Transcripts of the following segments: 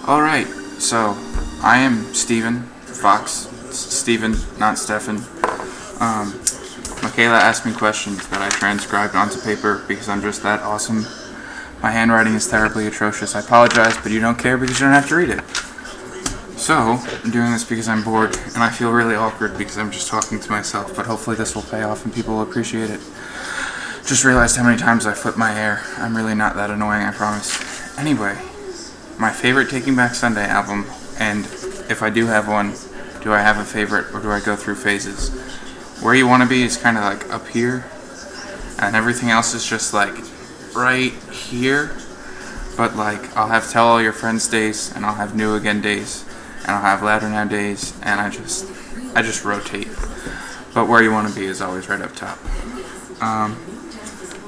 Alright, so I am Steven Fox. Steven, not Stefan. Michaela asked me questions that I transcribed onto paper because I'm just that awesome. My handwriting is terribly atrocious. I apologize, but you don't care because you don't have to read it. So, I'm doing this because I'm bored, and I feel really awkward because I'm just talking to myself, but hopefully this will pay off and people will appreciate it. Just realized how many times I flip my hair. I'm really not that annoying, I promise. Anyway, my favorite Taking Back Sunday album, and if I do have one, do I have a favorite or do I go through phases? Where You Wanna Be is kind of like up here, and everything else is just like right here. But like, I'll have Tell All Your Friends days, and I'll have New Again days, and I'll have Louder Now days, and I just rotate. But Where You Wanna Be is always right up top.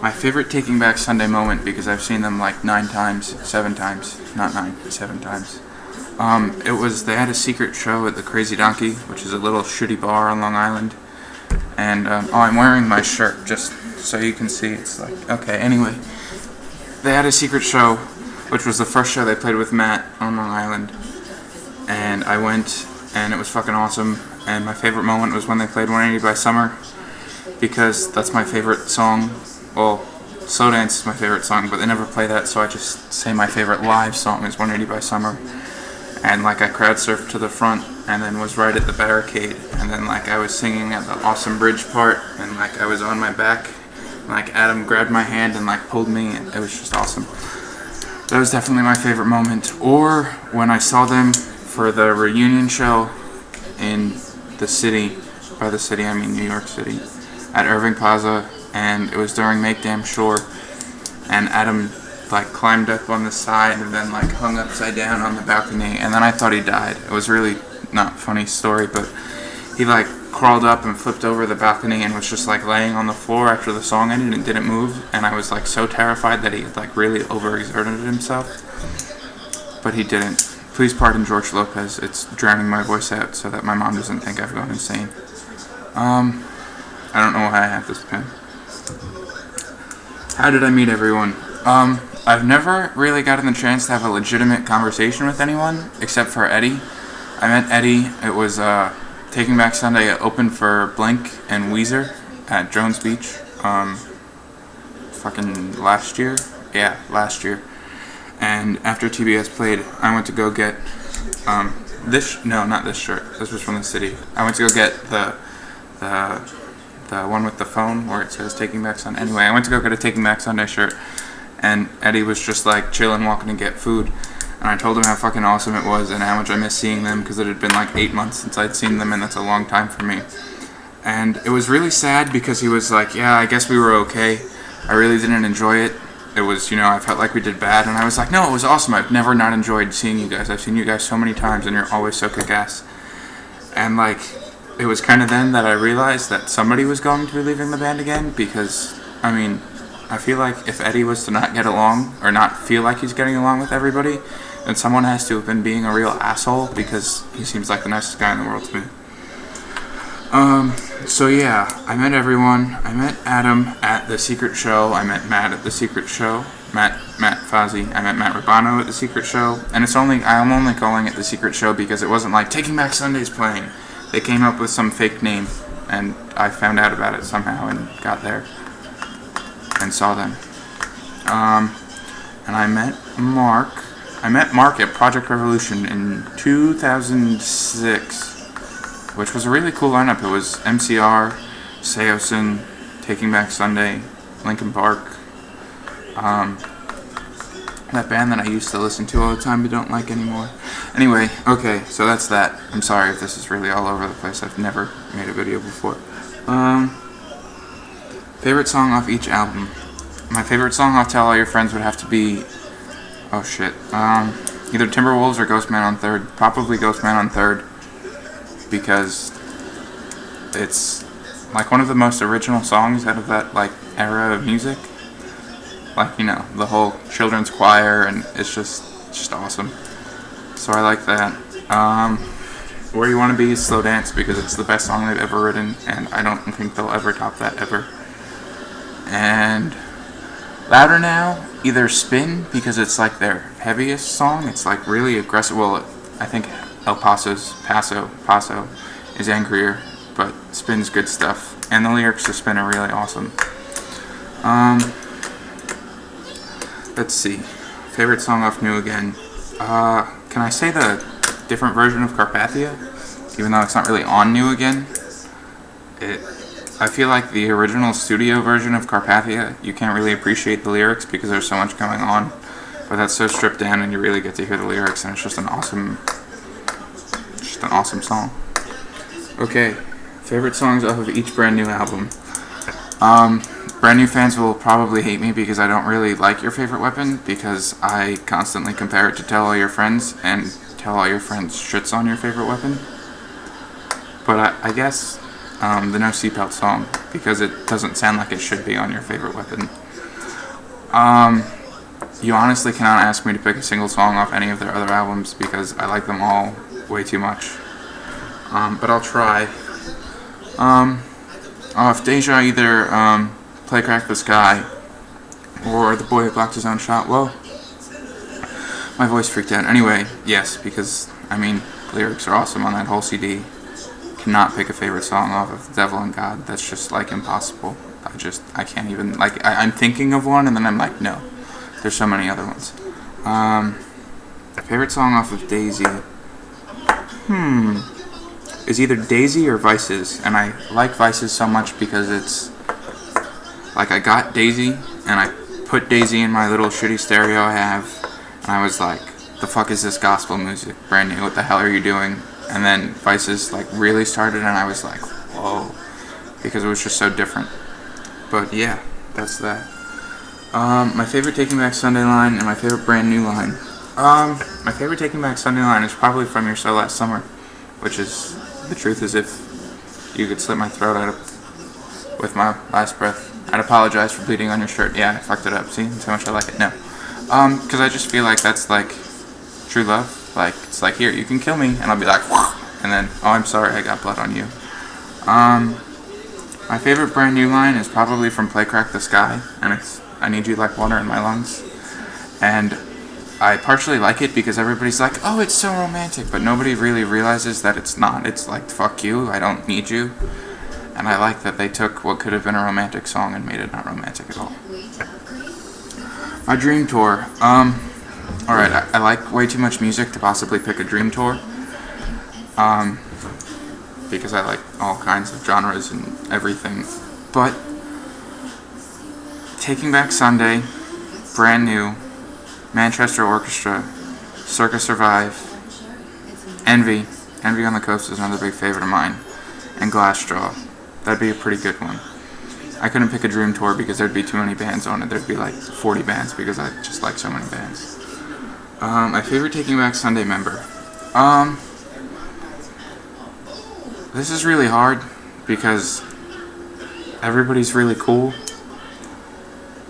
My favorite Taking Back Sunday moment, because I've seen them like 7 times, not 9, 7 times. They had a secret show at the Crazy Donkey, which is a little shitty bar on Long Island. And, I'm wearing my shirt just so you can see. It's like, okay, anyway. They had a secret show, which was the first show they played with Matt on Long Island. And I went, and it was fucking awesome. And my favorite moment was when they played 180 by Summer, because that's my favorite song. Well, Slow Dance is my favorite song, but they never play that, so I just say my favorite live song is 180 by Summer. And like, I crowd surfed to the front, and then was right at the barricade, and then like I was singing at the Awesome Bridge part, and like I was on my back, and like Adam grabbed my hand and like pulled me, and it was just awesome. That was definitely my favorite moment. Or when I saw them for the reunion show in the city, by the city I mean New York City, at Irving Plaza, and it was during Make Damn Sure, and Adam like climbed up on the side and then like hung upside down on the balcony, and then I thought he died. It was really not a funny story, but he like crawled up and flipped over the balcony and was just like laying on the floor after the song ended and didn't move, and I was like so terrified that he like really overexerted himself, but he didn't. Please pardon George Lopez, it's drowning my voice out so that my mom doesn't think I've gone insane. I don't know why I have this pen. How did I meet everyone? I've never really gotten the chance to have a legitimate conversation with anyone, except for Eddie. I met Eddie, it was Taking Back Sunday opened for Blink and Weezer at Jones Beach, fucking last year? Yeah, last year. And after TBS played, I went to go get, not this shirt, this was from the city. I went to go get the one with the phone where it says Taking Back Sunday. Anyway, I went to go get a Taking Back Sunday shirt, and Eddie was just like chilling, walking to get food, and I told him how fucking awesome it was and how much I missed seeing them, because it had been like 8 months since I'd seen them, and that's a long time for me. And it was really sad because he was like, yeah, I guess we were okay. I really didn't enjoy it. It was, I felt like we did bad, and I was like, no, it was awesome. I've never not enjoyed seeing you guys. I've seen you guys so many times, and you're always so kick-ass. And like, it was kind of then that I realized that somebody was going to be leaving the band again, because, I feel like if Eddie was to not get along, or not feel like he's getting along with everybody, then someone has to have been being a real asshole, because he seems like the nicest guy in the world to me. So yeah, I met everyone. I met Adam at the secret show. I met Matt at the secret show. Matt Fozzy. I met Matt Rubano at the secret show. And I'm only calling it the secret show because it wasn't like Taking Back Sunday's playing. They came up with some fake name, and I found out about it somehow and got there and saw them. And I met Mark. I met Mark at Project Revolution in 2006, which was a really cool lineup. It was MCR, Seosin, Taking Back Sunday, Linkin Park, that band that I used to listen to all the time but don't like anymore. Anyway, okay, so that's that. I'm sorry if this is really all over the place. I've never made a video before. Favorite song off each album. My favorite song off Tell All Your Friends would have to be, either Timberwolves or Ghostman on Third. Probably Ghostman on Third, because it's like one of the most original songs out of that like era of music. Like, the whole children's choir, and it's just awesome. So I like that. Where You Wanna Be is Slow Dance, because it's the best song they've ever written, and I don't think they'll ever top that ever. And Louder Now either spin because it's like their heaviest song. It's like really aggressive. Well, I think El Paso's Paso is angrier, but spin's good stuff. And the lyrics to Spin are really awesome. Let's see. Favorite song off New Again. Can I say the different version of Carpathia? Even though it's not really on New Again. I feel like the original studio version of Carpathia, you can't really appreciate the lyrics because there's so much going on. But that's so stripped down and you really get to hear the lyrics, and it's just an awesome song. Okay, favorite songs off of each Brand New album. Brand New fans will probably hate me because I don't really like Your Favorite Weapon, because I constantly compare it to Tell All Your Friends, and Tell All Your Friends shits on Your Favorite Weapon. But I guess the No Seatbelt song, because it doesn't sound like it should be on Your Favorite Weapon. You honestly cannot ask me to pick a single song off any of their other albums because I like them all way too much. But I'll try. Off Deja, either Play Crack the Sky or The Boy Who Blocked His Own Shot. Whoa. My voice freaked out. Anyway, yes, because, lyrics are awesome on that whole CD. Cannot pick a favorite song off of The Devil and God. That's just, impossible. I can't even, I'm thinking of one and then I'm like, no. There's so many other ones. Favorite song off of Daisy. Is either Daisy or Vices, and I like Vices so much because it's I got Daisy and I put Daisy in my little shitty stereo I have, and I was like, the fuck is this gospel music? Brand new, what the hell are you doing? And then Vices really started and I was like, whoa, because it was just so different. But yeah, that's that. My favorite Taking Back Sunday line and my favorite Brand New line. My favorite Taking Back Sunday line is probably from You're So Last Summer, which is, the truth is, if you could slit my throat out with my last breath, I'd apologize for bleeding on your shirt. Yeah, I fucked it up. See? That's how much I like it. No. Because I just feel like that's true love. It's here, you can kill me, and I'll be like, and then, oh, I'm sorry, I got blood on you. My favorite Brand New line is probably from Play Crack the Sky, and it's, I need you like water in my lungs. And I partially like it because everybody's like, oh, it's so romantic, but nobody really realizes that it's not. It's fuck you, I don't need you. And I like that they took what could have been a romantic song and made it not romantic at all. My dream tour. Alright, I like way too much music to possibly pick a dream tour. Because I like all kinds of genres and everything. But Taking Back Sunday, Brand New, Manchester Orchestra, Circa Survive, Envy on the Coast is another big favorite of mine, and Glassjaw. That'd be a pretty good one. I couldn't pick a dream tour because there'd be too many bands on it. There'd be 40 bands because I just like so many bands. My favorite Taking Back Sunday member. This is really hard because everybody's really cool.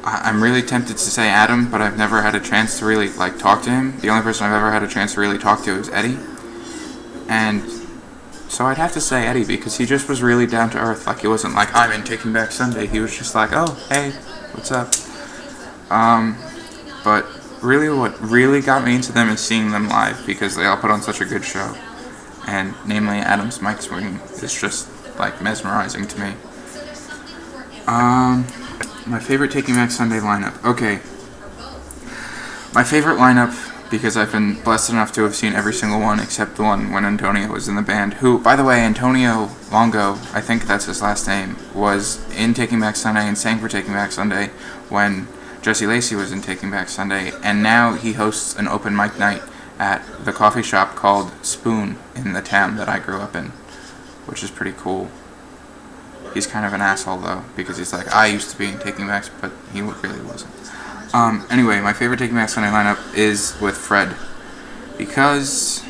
I'm really tempted to say Adam, but I've never had a chance to really talk to him. The only person I've ever had a chance to really talk to is Eddie. And so I'd have to say Eddie because he just was really down to earth. He wasn't I'm in Taking Back Sunday. He was just oh, hey, what's up? But really what really got me into them is seeing them live because they all put on such a good show. And namely Adam's mic swing is just mesmerizing to me. My favorite Taking Back Sunday lineup. Okay. My favorite lineup, because I've been blessed enough to have seen every single one except the one when Antonio was in the band, who, by the way, Antonio Longo, I think that's his last name, was in Taking Back Sunday and sang for Taking Back Sunday when Jesse Lacey was in Taking Back Sunday, and now he hosts an open mic night at the coffee shop called Spoon in the town that I grew up in, which is pretty cool. He's kind of an asshole, though, because he's I used to be in Taking Back, but he really wasn't. Anyway, my favorite Taking Back Sunday lineup is with Fred. Because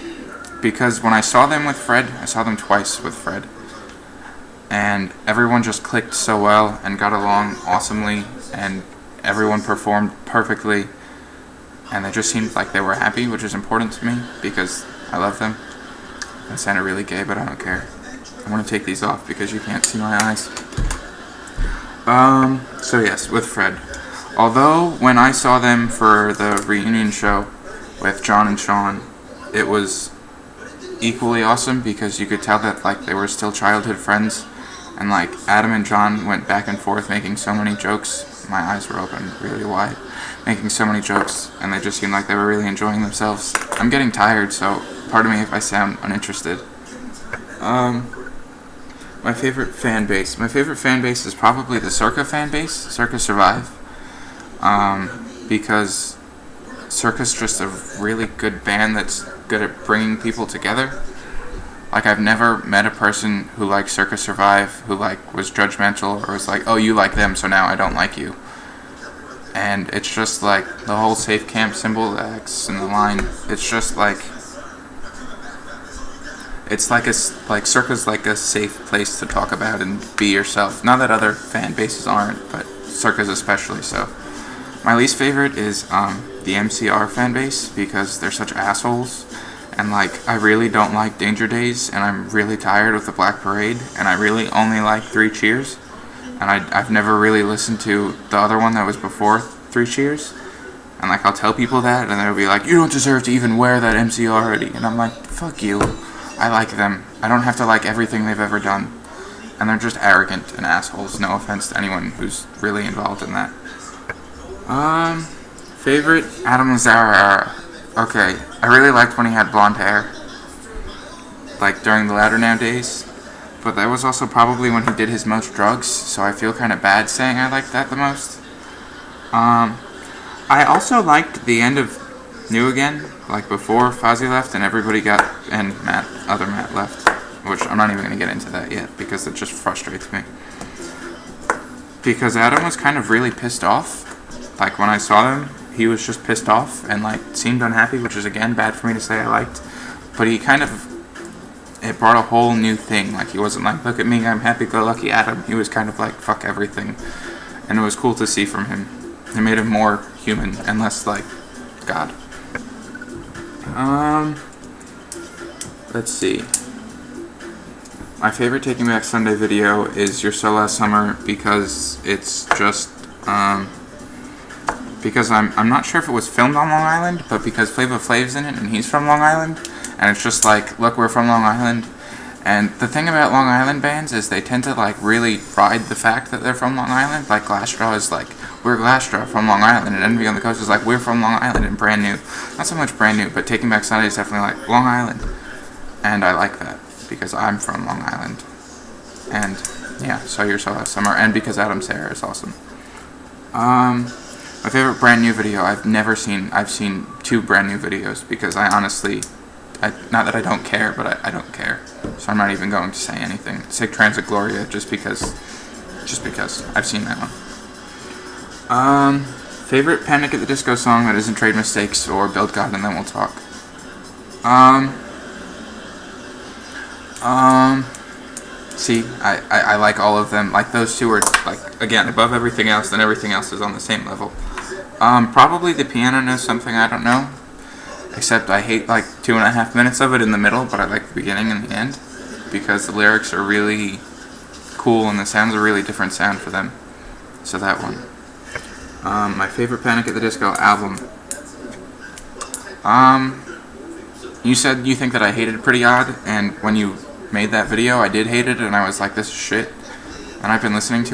when I saw them with Fred, I saw them twice with Fred. And everyone just clicked so well and got along awesomely, and everyone performed perfectly. And they just seemed like they were happy, which is important to me, because I love them. That sounded really gay, but I don't care. I want to take these off because you can't see my eyes. So yes, with Fred. Although, when I saw them for the reunion show with John and Sean, it was equally awesome because you could tell that like they were still childhood friends, and like Adam and John went back and forth making so many jokes. My eyes were open really wide, making so many jokes, and they just seemed like they were really enjoying themselves. I'm getting tired, so pardon me if I sound uninterested. My favorite fan base. My favorite fan base is probably the Circa fan base, Circa Survive, because Circa's just a really good band that's good at bringing people together. Like, I've never met a person who liked Circa Survive who like was judgmental or was like, oh, you like them, so now I don't like you. And it's just like the whole safe camp symbol, the X and the line. It's just like, it's like Circa's like a safe place to talk about and be yourself. Not that other fan bases aren't, but Circa's especially so. My least favorite is the MCR fan base because they're such assholes. And like, I really don't like Danger Days, and I'm really tired with the Black Parade, and I really only like 3 Cheers. And I've never really listened to the other one that was before 3 Cheers. And like, I'll tell people that, and they'll be like, you don't deserve to even wear that MCR hoodie. And I'm like, fuck you. I like them. I don't have to like everything they've ever done. And they're just arrogant and assholes. No offense to anyone who's really involved in that. Favorite? Adam Lazzara. Okay, I really liked when he had blonde hair, like during the Latter Now days, but that was also probably when he did his most drugs, so I feel kind of bad saying I liked that the most. I also liked the end of New Again, like before Fozzy left and everybody got, and other Matt left, which I'm not even going to get into that yet, because it just frustrates me. Because Adam was kind of really pissed off, like when I saw him, he was just pissed off and like seemed unhappy, which is again bad for me to say I liked. But he kind of, it brought a whole new thing. Like, he wasn't like, look at me, I'm happy-go-lucky Adam. He was kind of like, fuck everything. And it was cool to see from him. It made him more human and less like God. Let's see. My favorite Taking Back Sunday video is You're So Last Summer because it's just, because I'm not sure if it was filmed on Long Island, but because Flava Flav's in it and he's from Long Island, and it's just like, look, we're from Long Island. And the thing about Long Island bands is they tend to like really ride the fact that they're from Long Island. Like Glassjaw is like, we're Glassjaw from Long Island, and Envy on the Coast is like, we're from Long Island and Brand New. Not so much Brand New, but Taking Back Sunday is definitely like Long Island. And I like that because I'm from Long Island. And yeah, so You're So Last Summer, and because Adam Sarah is awesome. My favorite Brand New video I've seen 2 Brand New videos because I honestly, not that I don't care, but I don't care. So I'm not even going to say anything. Sick Transit Gloria, just because I've seen that one. Favorite Panic at the Disco song that isn't Trade Mistakes or Build God and Then We'll Talk. See, I like all of them. Like, those 2 are, like, again, above everything else, and everything else is on the same level. Probably The Piano Knows Something I Don't Know. Except I hate, like, 2.5 minutes of it in the middle, but I like the beginning and the end. Because the lyrics are really cool, and the sound's a really different sound for them. So that one. My favorite Panic at the Disco album. You said you think that I hated Pretty Odd, and when you made that video, I did hate it, and I was like, this is shit. And I've been listening to it.